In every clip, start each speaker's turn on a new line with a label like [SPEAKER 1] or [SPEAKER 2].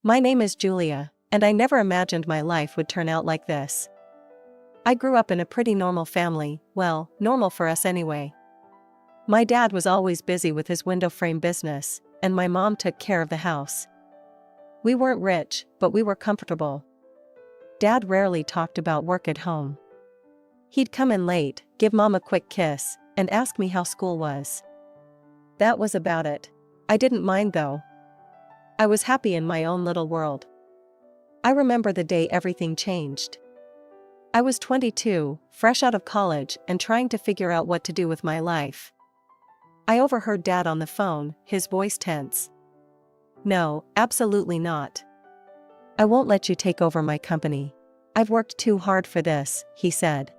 [SPEAKER 1] My name is Julia, and I never imagined my life would turn out like this. I grew up in a pretty normal family, well, normal for us anyway. My dad was always busy with his window frame business, and my mom took care of the house. We weren't rich, but we were comfortable. Dad rarely talked about work at home. He'd come in late, give Mom a quick kiss, and ask me how school was. That was about it. I didn't mind though. I was happy in my own little world. I remember the day everything changed. I was 22, fresh out of college and trying to figure out what to do with my life. I overheard Dad on the phone, his voice tense. "No, absolutely not. I won't let you take over my company. I've worked too hard for this," he said.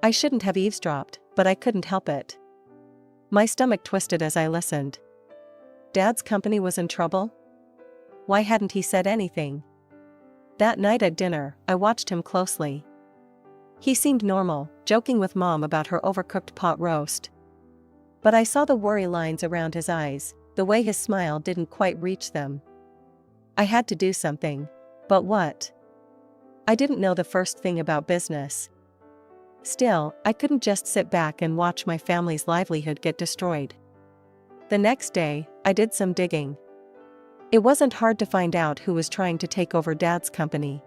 [SPEAKER 1] I shouldn't have eavesdropped, but I couldn't help it. My stomach twisted as I listened. Dad's company was in trouble? Why hadn't he said anything? That night at dinner, I watched him closely. He seemed normal, joking with Mom about her overcooked pot roast. But I saw the worry lines around his eyes, the way his smile didn't quite reach them. I had to do something. But what? I didn't know the first thing about business. Still, I couldn't just sit back and watch my family's livelihood get destroyed. The next day, I did some digging. It wasn't hard to find out who was trying to take over Dad's company.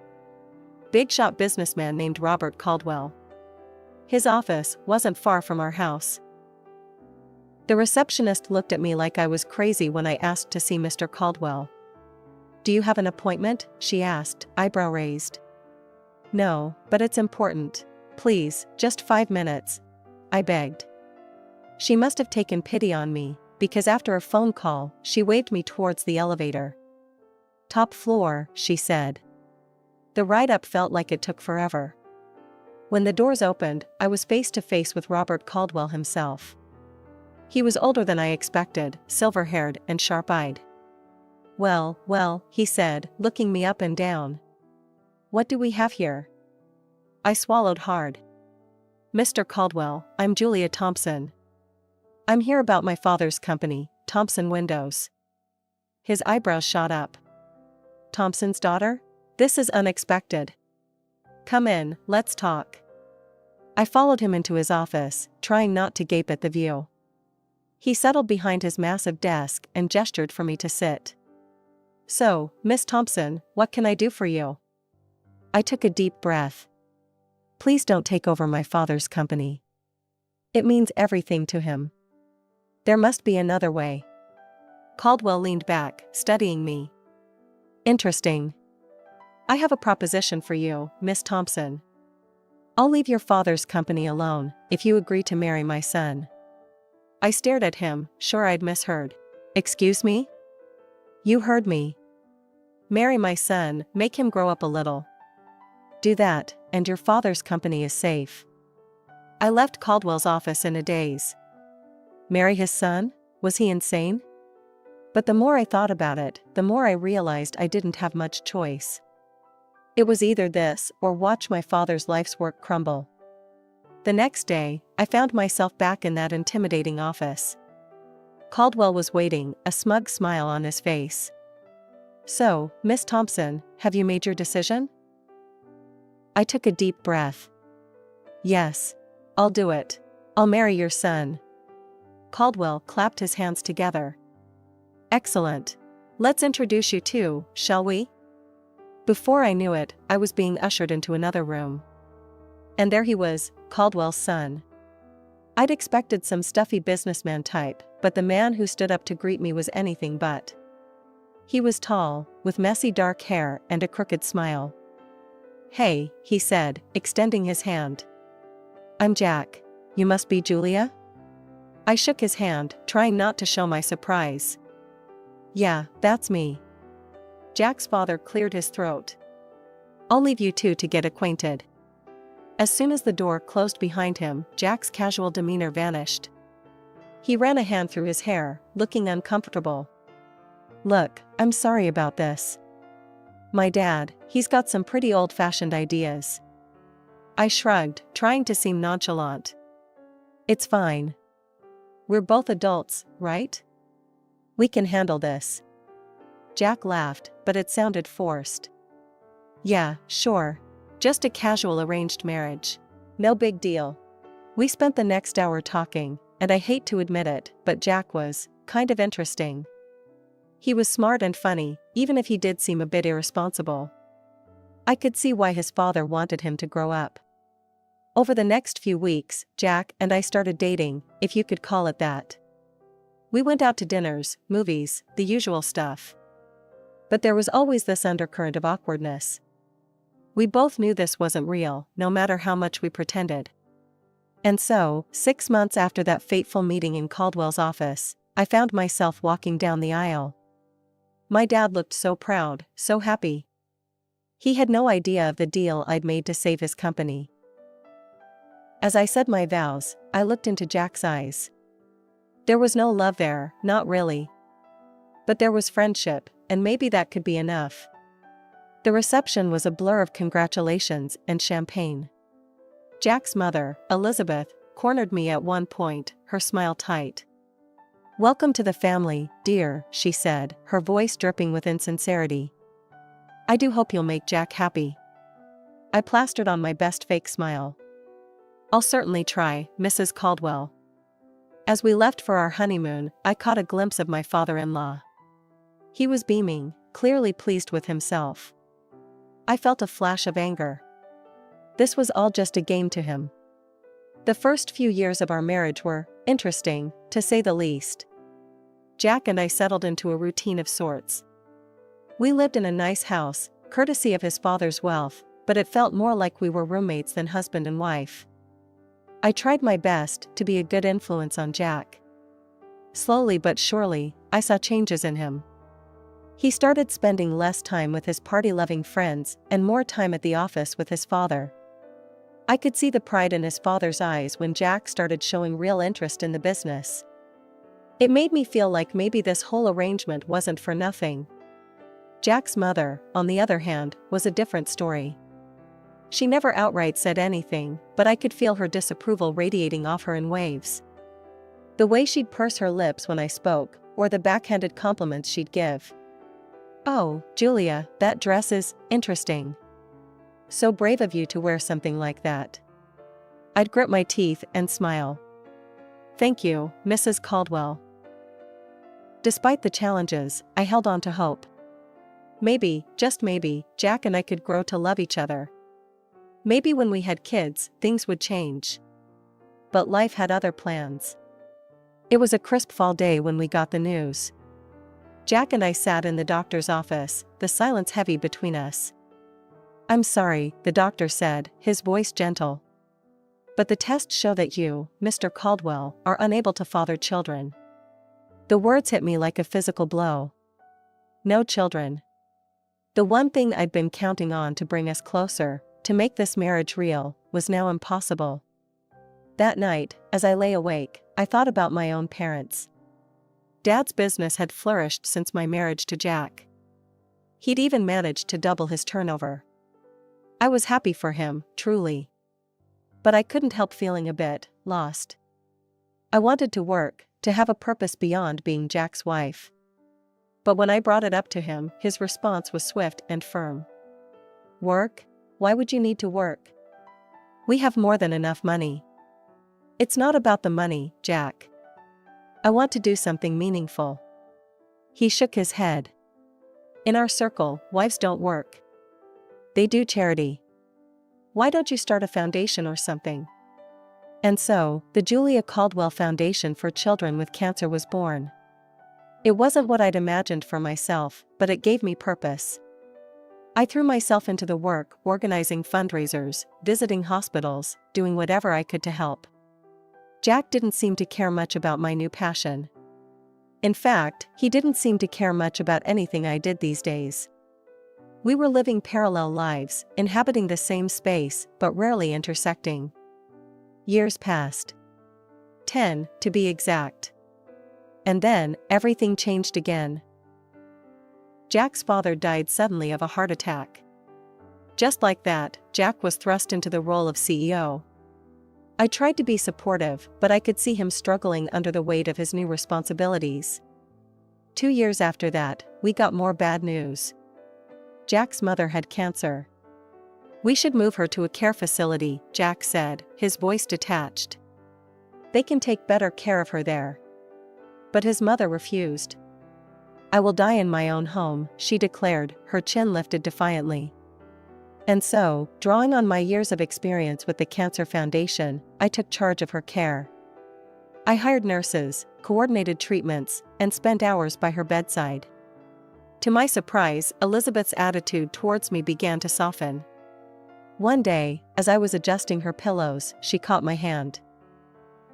[SPEAKER 1] Big shot businessman named Robert Caldwell. His office wasn't far from our house. The receptionist looked at me like I was crazy when I asked to see Mr. Caldwell. "Do you have an appointment?" she asked, eyebrow raised. "No, but it's important. Please, just 5 minutes," I begged. She must have taken pity on me, because after a phone call, she waved me towards the elevator. "Top floor," she said. The ride up felt like it took forever. When the doors opened, I was face to face with Robert Caldwell himself. He was older than I expected, silver-haired and sharp-eyed. Well, he said, looking me up and down. "What do we have here?" I swallowed hard. "Mr. Caldwell, I'm Julia Thompson. I'm here about my father's company, Thompson Windows." His eyebrows shot up. "Thompson's daughter? This is unexpected. Come in, let's talk." I followed him into his office, trying not to gape at the view. He settled behind his massive desk and gestured for me to sit. "So, Miss Thompson, what can I do for you?" I took a deep breath. "Please don't take over my father's company. It means everything to him. There must be another way." Caldwell leaned back, studying me. "Interesting. I have a proposition for you, Miss Thompson. I'll leave your father's company alone, if you agree to marry my son." I stared at him, sure I'd misheard. "Excuse me?" "You heard me. Marry my son, make him grow up a little. Do that, and your father's company is safe." I left Caldwell's office in a daze. Marry his son? Was he insane? But the more I thought about it, the more I realized I didn't have much choice. It was either this, or watch my father's life's work crumble. The next day, I found myself back in that intimidating office. Caldwell was waiting, a smug smile on his face. "So, Miss Thompson, have you made your decision?" I took a deep breath. "Yes. I'll do it. I'll marry your son." Caldwell clapped his hands together. "Excellent. Let's introduce you two, shall we?" Before I knew it, I was being ushered into another room. And there he was, Caldwell's son. I'd expected some stuffy businessman type, but the man who stood up to greet me was anything but. He was tall, with messy dark hair and a crooked smile. "Hey," he said, extending his hand. "I'm Jack. You must be Julia?" I shook his hand, trying not to show my surprise. "Yeah, that's me." Jack's father cleared his throat. "I'll leave you two to get acquainted." As soon as the door closed behind him, Jack's casual demeanor vanished. He ran a hand through his hair, looking uncomfortable. "Look, I'm sorry about this. My dad, he's got some pretty old-fashioned ideas." I shrugged, trying to seem nonchalant. "It's fine. We're both adults, right? We can handle this." Jack laughed, but it sounded forced. Yeah, sure. Just a casual arranged marriage. No big deal. We spent the next hour talking, and I hate to admit it, but Jack was kind of interesting. He was smart and funny, even if he did seem a bit irresponsible. I could see why his father wanted him to grow up. Over the next few weeks, Jack and I started dating, if you could call it that. We went out to dinners, movies, the usual stuff. But there was always this undercurrent of awkwardness. We both knew this wasn't real, no matter how much we pretended. And so, 6 months after that fateful meeting in Caldwell's office, I found myself walking down the aisle. My dad looked so proud, so happy. He had no idea of the deal I'd made to save his company. As I said my vows, I looked into Jack's eyes. There was no love there, not really. But there was friendship, and maybe that could be enough. The reception was a blur of congratulations and champagne. Jack's mother, Elizabeth, cornered me at one point, her smile tight. "Welcome to the family, dear," she said, her voice dripping with insincerity. "I do hope you'll make Jack happy." I plastered on my best fake smile. "I'll certainly try, Mrs. Caldwell." As we left for our honeymoon, I caught a glimpse of my father-in-law. He was beaming, clearly pleased with himself. I felt a flash of anger. This was all just a game to him. The first few years of our marriage were interesting, to say the least. Jack and I settled into a routine of sorts. We lived in a nice house, courtesy of his father's wealth, but it felt more like we were roommates than husband and wife. I tried my best to be a good influence on Jack. Slowly but surely, I saw changes in him. He started spending less time with his party-loving friends and more time at the office with his father. I could see the pride in his father's eyes when Jack started showing real interest in the business. It made me feel like maybe this whole arrangement wasn't for nothing. Jack's mother, on the other hand, was a different story. She never outright said anything, but I could feel her disapproval radiating off her in waves. The way she'd purse her lips when I spoke, or the backhanded compliments she'd give. "Oh, Julia, that dress is interesting. So brave of you to wear something like that." I'd grit my teeth and smile. "Thank you, Mrs. Caldwell." Despite the challenges, I held on to hope. Maybe, just maybe, Jack and I could grow to love each other. Maybe when we had kids, things would change. But life had other plans. It was a crisp fall day when we got the news. Jack and I sat in the doctor's office, the silence heavy between us. "I'm sorry," the doctor said, his voice gentle. "But the tests show that you, Mr. Caldwell, are unable to father children." The words hit me like a physical blow. No children. The one thing I'd been counting on to bring us closer, to make this marriage real, was now impossible. That night, as I lay awake, I thought about my own parents. Dad's business had flourished since my marriage to Jack. He'd even managed to double his turnover. I was happy for him, truly. But I couldn't help feeling a bit lost. I wanted to work, to have a purpose beyond being Jack's wife. But when I brought it up to him, his response was swift and firm. "Work? Why would you need to work? We have more than enough money." "It's not about the money, Jack. I want to do something meaningful." He shook his head. "In our circle, wives don't work. They do charity. Why don't you start a foundation or something?" And so, the Julia Caldwell Foundation for Children with Cancer was born. It wasn't what I'd imagined for myself, but it gave me purpose. I threw myself into the work, organizing fundraisers, visiting hospitals, doing whatever I could to help. Jack didn't seem to care much about my new passion. In fact, he didn't seem to care much about anything I did these days. We were living parallel lives, inhabiting the same space, but rarely intersecting. Years passed. 10, to be exact. And then, everything changed again. Jack's father died suddenly of a heart attack. Just like that, Jack was thrust into the role of CEO. I tried to be supportive, but I could see him struggling under the weight of his new responsibilities. 2 years after that, we got more bad news. Jack's mother had cancer. We should move her to a care facility, Jack said, his voice detached. They can take better care of her there. But his mother refused. I will die in my own home, she declared, her chin lifted defiantly. And so, drawing on my years of experience with the Cancer Foundation, I took charge of her care. I hired nurses, coordinated treatments, and spent hours by her bedside. To my surprise, Elizabeth's attitude towards me began to soften. One day, as I was adjusting her pillows, she caught my hand.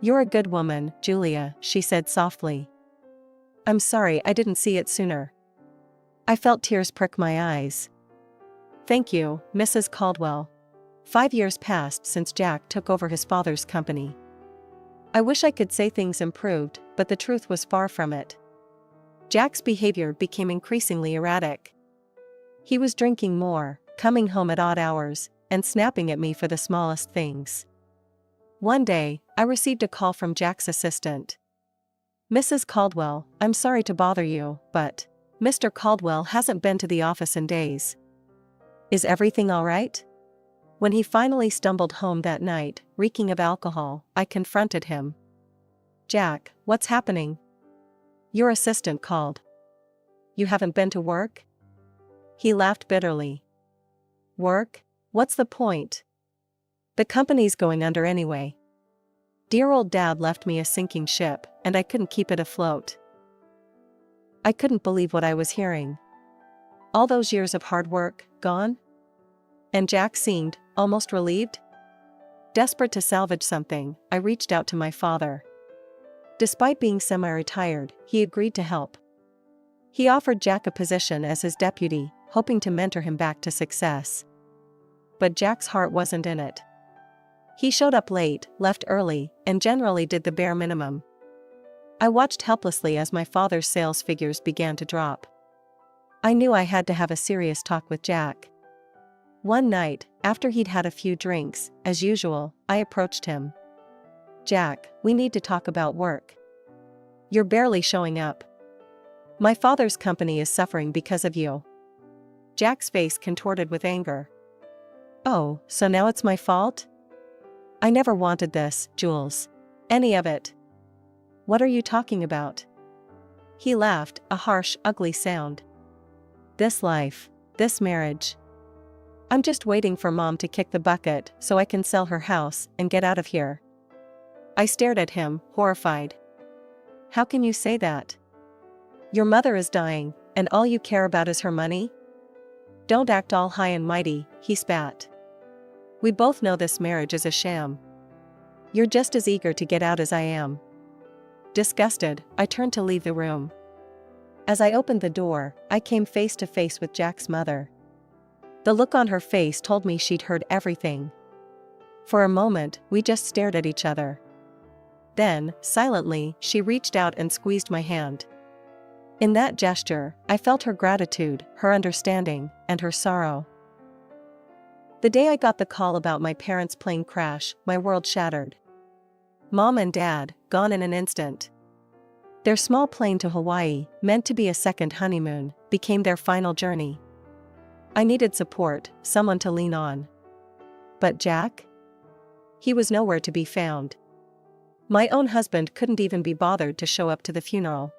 [SPEAKER 1] "You're a good woman, Julia," she said softly. "I'm sorry I didn't see it sooner." I felt tears prick my eyes. "Thank you, Mrs. Caldwell." 5 years passed since Jack took over his father's company. I wish I could say things improved, but the truth was far from it. Jack's behavior became increasingly erratic. He was drinking more, coming home at odd hours, and snapping at me for the smallest things. One day, I received a call from Jack's assistant. "Mrs. Caldwell, I'm sorry to bother you, but Mr. Caldwell hasn't been to the office in days. Is everything all right?" When he finally stumbled home that night, reeking of alcohol, I confronted him. "Jack, what's happening?" "Your assistant called." "You haven't been to work?" He laughed bitterly. "Work? What's the point? The company's going under anyway. Dear old Dad left me a sinking ship, and I couldn't keep it afloat." I couldn't believe what I was hearing. All those years of hard work, gone? And Jack seemed almost relieved? Desperate to salvage something, I reached out to my father. Despite being semi-retired, he agreed to help. He offered Jack a position as his deputy, hoping to mentor him back to success. But Jack's heart wasn't in it. He showed up late, left early, and generally did the bare minimum. I watched helplessly as my father's sales figures began to drop. I knew I had to have a serious talk with Jack. One night, after he'd had a few drinks, as usual, I approached him. "Jack, we need to talk about work. You're barely showing up. My father's company is suffering because of you." Jack's face contorted with anger. "Oh, so now it's my fault? I never wanted this, Jules. Any of it. What are you talking about?" He laughed, a harsh, ugly sound. "This life. This marriage. I'm just waiting for Mom to kick the bucket so I can sell her house and get out of here." I stared at him, horrified. "How can you say that? Your mother is dying, and all you care about is her money? Don't act all high and mighty," he spat. "We both know this marriage is a sham. You're just as eager to get out as I am." Disgusted, I turned to leave the room. As I opened the door, I came face to face with Jack's mother. The look on her face told me she'd heard everything. For a moment, we just stared at each other. Then, silently, she reached out and squeezed my hand. In that gesture, I felt her gratitude, her understanding, and her sorrow. The day I got the call about my parents' plane crash, my world shattered. Mom and Dad, gone in an instant. Their small plane to Hawaii, meant to be a second honeymoon, became their final journey. I needed support, someone to lean on. But Jack? He was nowhere to be found. My own husband couldn't even be bothered to show up to the funeral.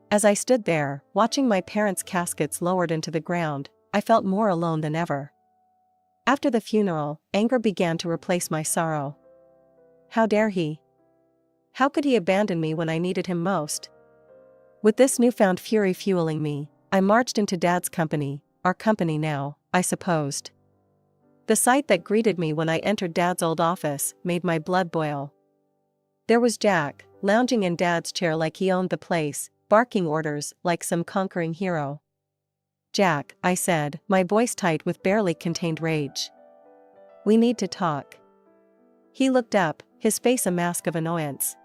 [SPEAKER 1] As I stood there, watching my parents' caskets lowered into the ground, I felt more alone than ever. After the funeral, anger began to replace my sorrow. How dare he? How could he abandon me when I needed him most? With this newfound fury fueling me, I marched into Dad's company, our company now, I supposed. The sight that greeted me when I entered Dad's old office made my blood boil. There was Jack, lounging in Dad's chair like he owned the place, barking orders like some conquering hero. "Jack," I said, my voice tight with barely contained rage. "We need to talk." He looked up, his face a mask of annoyance.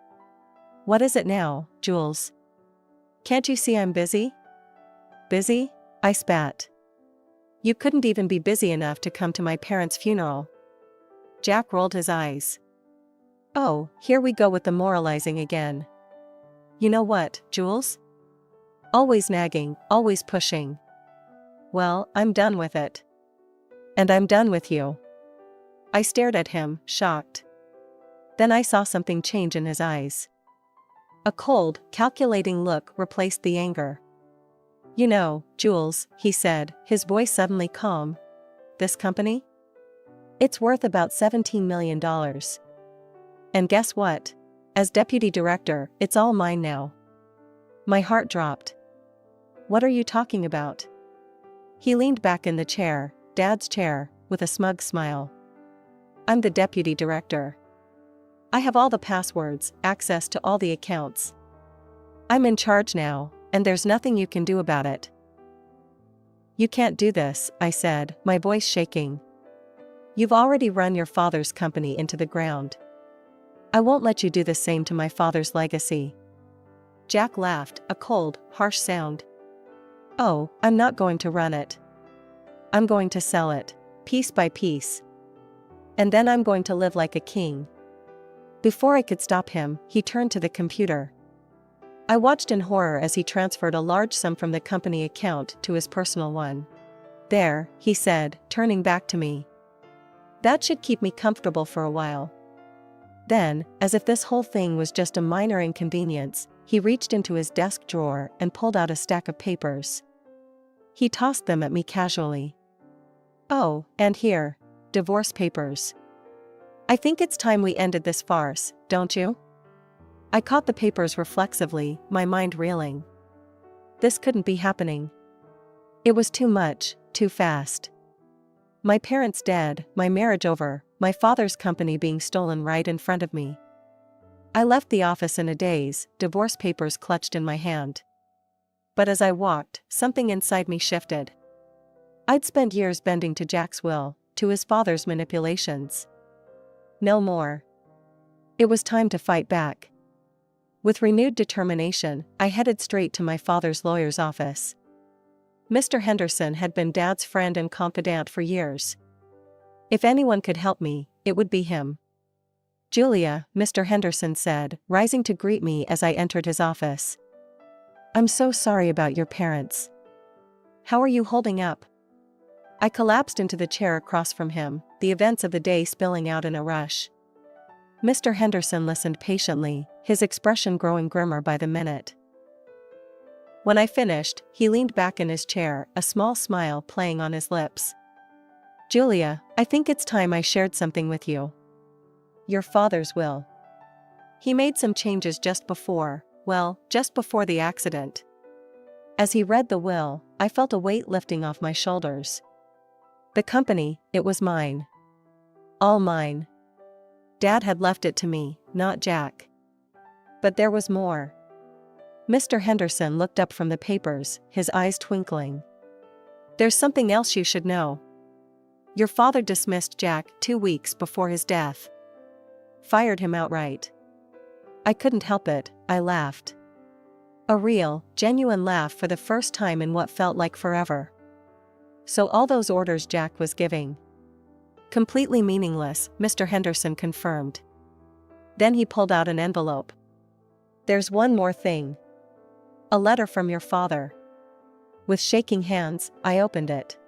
[SPEAKER 1] "What is it now, Jules? Can't you see I'm busy?" "Busy?" I spat. "You couldn't even be busy enough to come to my parents' funeral." Jack rolled his eyes. "Oh, here we go with the moralizing again. You know what, Jules? Always nagging, always pushing. Well, I'm done with it. And I'm done with you. I stared at him, shocked. Then I saw something change in his eyes. A cold, calculating look replaced the anger. You know, Jules, he said, his voice suddenly calm. This company? It's worth about $17 million. And guess what? As deputy director, it's all mine now. My heart dropped. What are you talking about? He leaned back in the chair, Dad's chair, with a smug smile. I'm the deputy director. I have all the passwords, access to all the accounts. I'm in charge now, and there's nothing you can do about it. You can't do this, I said, my voice shaking. You've already run your father's company into the ground. I won't let you do the same to my father's legacy. Jack laughed, a cold, harsh sound. Oh, I'm not going to run it. I'm going to sell it, piece by piece. And then I'm going to live like a king. Before I could stop him, he turned to the computer. I watched in horror as he transferred a large sum from the company account to his personal one. There, he said, turning back to me. That should keep me comfortable for a while. Then, as if this whole thing was just a minor inconvenience, he reached into his desk drawer and pulled out a stack of papers. He tossed them at me casually. Oh, and here, divorce papers. I think it's time we ended this farce, don't you? I caught the papers reflexively, my mind reeling. This couldn't be happening. It was too much, too fast. My parents dead, my marriage over, my father's company being stolen right in front of me. I left the office in a daze, divorce papers clutched in my hand. But as I walked, something inside me shifted. I'd spent years bending to Jack's will, to his father's manipulations. No more. It was time to fight back. With renewed determination, I headed straight to my father's lawyer's office. Mr. Henderson had been Dad's friend and confidant for years. If anyone could help me, it would be him. Julia, Mr. Henderson said, rising to greet me as I entered his office. I'm so sorry about your parents. How are you holding up? I collapsed into the chair across from him, the events of the day spilling out in a rush. Mr. Henderson listened patiently, his expression growing grimmer by the minute. When I finished, he leaned back in his chair, a small smile playing on his lips. Julia, I think it's time I shared something with you. Your father's will. He made some changes just before the accident. As he read the will, I felt a weight lifting off my shoulders. The company, it was mine. All mine. Dad had left it to me, not Jack. But there was more. Mr. Henderson looked up from the papers, his eyes twinkling. There's something else you should know. Your father dismissed Jack 2 weeks before his death. Fired him outright. I couldn't help it, I laughed. A real, genuine laugh for the first time in what felt like forever. So all those orders Jack was giving. Completely meaningless, Mr. Henderson confirmed. Then he pulled out an envelope. There's one more thing. A letter from your father. With shaking hands, I opened it.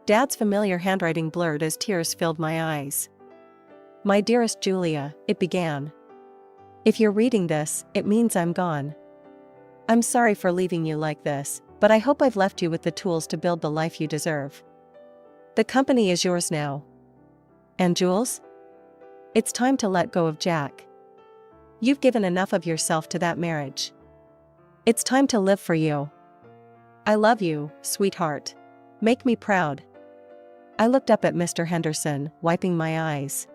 [SPEAKER 1] Dad's familiar handwriting blurred as tears filled my eyes. My dearest Julia, it began. If you're reading this, it means I'm gone. I'm sorry for leaving you like this, but I hope I've left you with the tools to build the life you deserve. The company is yours now. And Jules? It's time to let go of Jack. You've given enough of yourself to that marriage. It's time to live for you. I love you, sweetheart. Make me proud. I looked up at Mr. Henderson, wiping my eyes.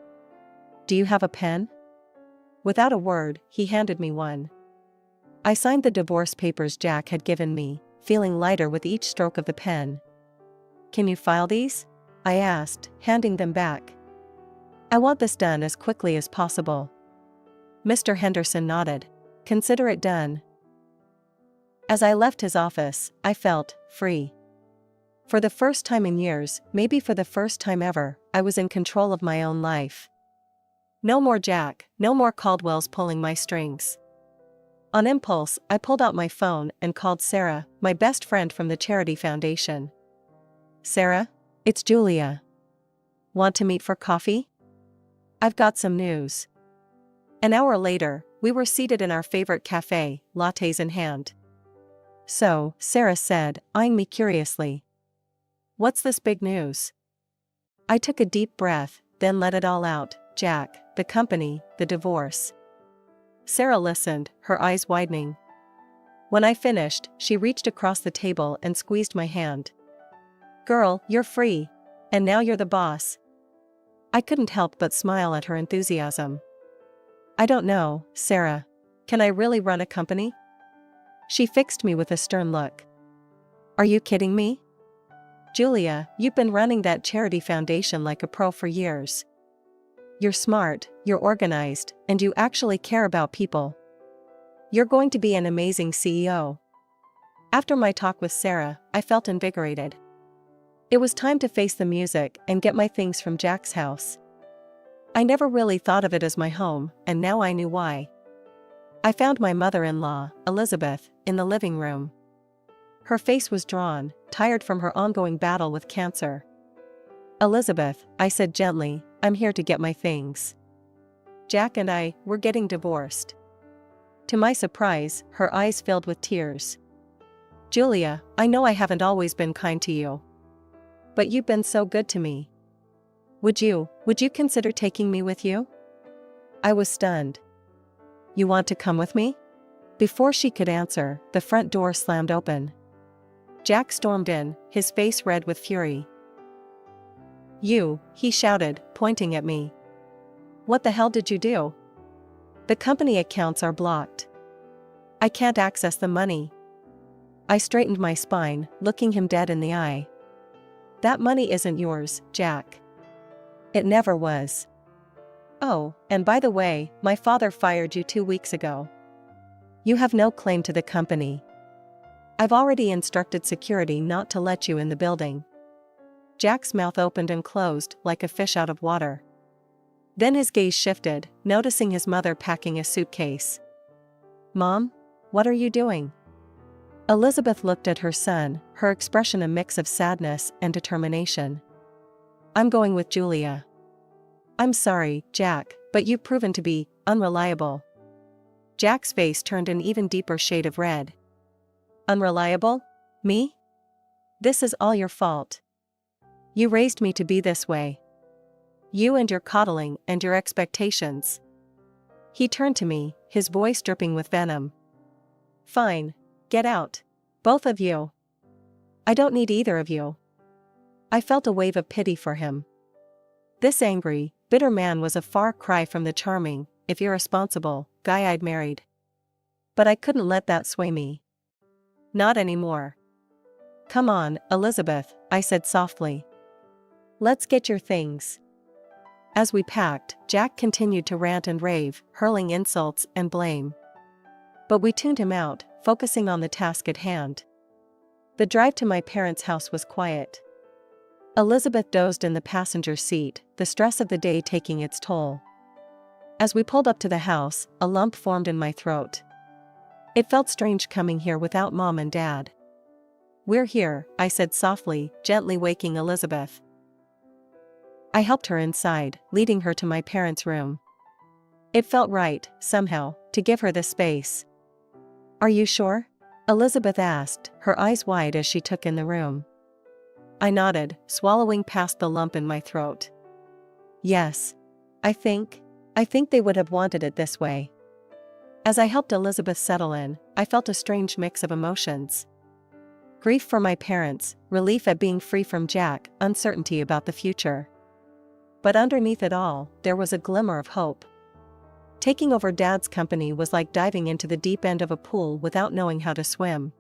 [SPEAKER 1] Do you have a pen? Without a word, he handed me one. I signed the divorce papers Jack had given me, feeling lighter with each stroke of the pen. Can you file these? I asked, handing them back. I want this done as quickly as possible. Mr. Henderson nodded. Consider it done. As I left his office, I felt free. For the first time in years, maybe for the first time ever, I was in control of my own life. No more Jack, no more Caldwell's pulling my strings. On impulse, I pulled out my phone and called Sarah, my best friend from the charity foundation. Sarah? It's Julia. Want to meet for coffee? I've got some news. An hour later, we were seated in our favorite cafe, lattes in hand. So, Sarah said, eyeing me curiously. What's this big news? I took a deep breath, then let it all out. Jack, the company, the divorce. Sarah listened, her eyes widening. When I finished, she reached across the table and squeezed my hand. Girl, you're free. And now you're the boss. I couldn't help but smile at her enthusiasm. I don't know, Sarah. Can I really run a company? She fixed me with a stern look. Are you kidding me? Julia, you've been running that charity foundation like a pro for years. You're smart, you're organized, and you actually care about people. You're going to be an amazing CEO. After my talk with Sarah, I felt invigorated. It was time to face the music and get my things from Jack's house. I never really thought of it as my home, and now I knew why. I found my mother-in-law, Elizabeth, in the living room. Her face was drawn, tired from her ongoing battle with cancer. Elizabeth, I said gently, I'm here to get my things. Jack and I, we're getting divorced. To my surprise, her eyes filled with tears. Julia, I know I haven't always been kind to you. But you've been so good to me. Would you consider taking me with you? I was stunned. You want to come with me? Before she could answer, the front door slammed open. Jack stormed in, his face red with fury. You, he shouted, pointing at me. What the hell did you do? The company accounts are blocked. I can't access the money. I straightened my spine, looking him dead in the eye. That money isn't yours, Jack. It never was. Oh, and by the way, my father fired you 2 weeks ago. You have no claim to the company. I've already instructed security not to let you in the building. Jack's mouth opened and closed like a fish out of water. Then his gaze shifted, noticing his mother packing a suitcase. Mom? What are you doing? Elizabeth looked at her son, her expression a mix of sadness and determination. I'm going with Julia. I'm sorry, Jack, but you've proven to be unreliable. Jack's face turned an even deeper shade of red. Unreliable? Me? This is all your fault. You raised me to be this way. You and your coddling and your expectations. He turned to me, his voice dripping with venom. Fine. Get out. Both of you. I don't need either of you. I felt a wave of pity for him. This angry, bitter man was a far cry from the charming, if irresponsible, guy I'd married. But I couldn't let that sway me. Not anymore. Come on, Elizabeth, I said softly. Let's get your things. As we packed, Jack continued to rant and rave, hurling insults and blame. But we tuned him out, focusing on the task at hand. The drive to my parents' house was quiet. Elizabeth dozed in the passenger seat, the stress of the day taking its toll. As we pulled up to the house, a lump formed in my throat. It felt strange coming here without Mom and Dad. We're here, I said softly, gently waking Elizabeth. I helped her inside, leading her to my parents' room. It felt right, somehow, to give her the space. Are you sure? Elizabeth asked, her eyes wide as she took in the room. I nodded, swallowing past the lump in my throat. Yes. I think they would have wanted it this way. As I helped Elizabeth settle in, I felt a strange mix of emotions. Grief for my parents, relief at being free from Jack, uncertainty about the future. But underneath it all, there was a glimmer of hope. Taking over Dad's company was like diving into the deep end of a pool without knowing how to swim.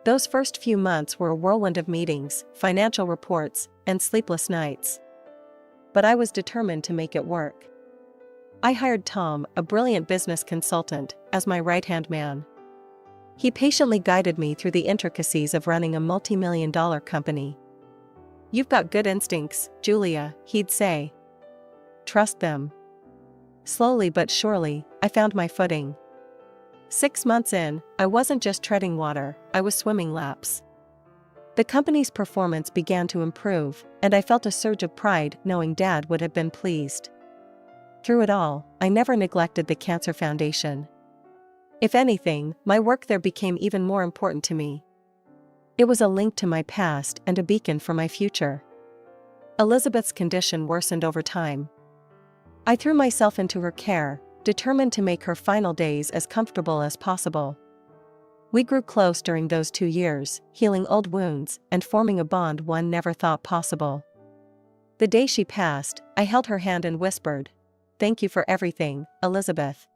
[SPEAKER 1] Those first few months were a whirlwind of meetings, financial reports, and sleepless nights. But I was determined to make it work. I hired Tom, a brilliant business consultant, as my right-hand man. He patiently guided me through the intricacies of running a multi-million-dollar company. You've got good instincts, Julia, he'd say. Trust them. Slowly but surely, I found my footing. 6 months in, I wasn't just treading water, I was swimming laps. The company's performance began to improve, and I felt a surge of pride knowing Dad would have been pleased. Through it all, I never neglected the Cancer Foundation. If anything, my work there became even more important to me. It was a link to my past and a beacon for my future. Elizabeth's condition worsened over time. I threw myself into her care, determined to make her final days as comfortable as possible. We grew close during those 2 years, healing old wounds and forming a bond one never thought possible. The day she passed, I held her hand and whispered, "Thank you for everything, Elizabeth."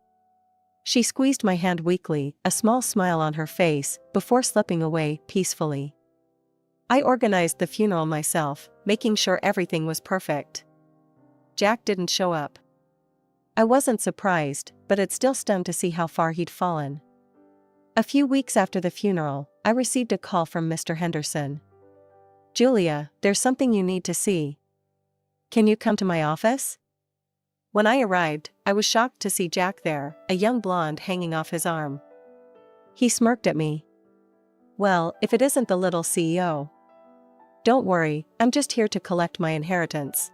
[SPEAKER 1] She squeezed my hand weakly, a small smile on her face, before slipping away peacefully. I organized the funeral myself, making sure everything was perfect. Jack didn't show up. I wasn't surprised, but it still stung to see how far he'd fallen. A few weeks after the funeral, I received a call from Mr. Henderson. "Julia, there's something you need to see. Can you come to my office?" When I arrived, I was shocked to see Jack there, a young blonde hanging off his arm. He smirked at me. "Well, if it isn't the little CEO. Don't worry, I'm just here to collect my inheritance.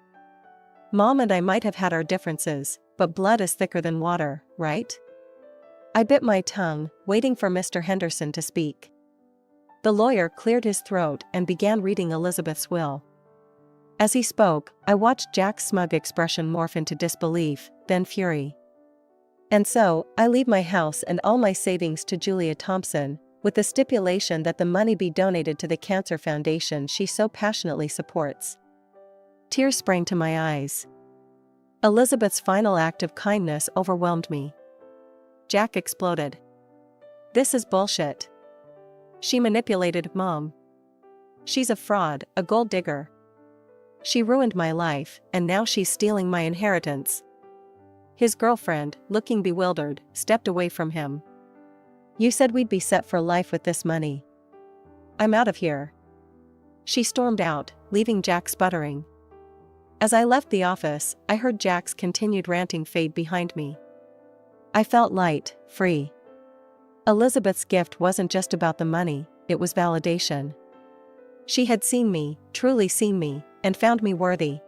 [SPEAKER 1] Mom and I might have had our differences, but blood is thicker than water, right?" I bit my tongue, waiting for Mr. Henderson to speak. The lawyer cleared his throat and began reading Elizabeth's will. As he spoke, I watched Jack's smug expression morph into disbelief, then fury. "And so, I leave my house and all my savings to Julia Thompson, with the stipulation that the money be donated to the Cancer Foundation she so passionately supports." Tears sprang to my eyes. Elizabeth's final act of kindness overwhelmed me. Jack exploded. "This is bullshit. She manipulated Mom. She's a fraud, a gold digger. She ruined my life, and now she's stealing my inheritance." His girlfriend, looking bewildered, stepped away from him. "You said we'd be set for life with this money. I'm out of here." She stormed out, leaving Jack sputtering. As I left the office, I heard Jack's continued ranting fade behind me. I felt light, free. Elizabeth's gift wasn't just about the money, it was validation. She had seen me, truly seen me, and found me worthy.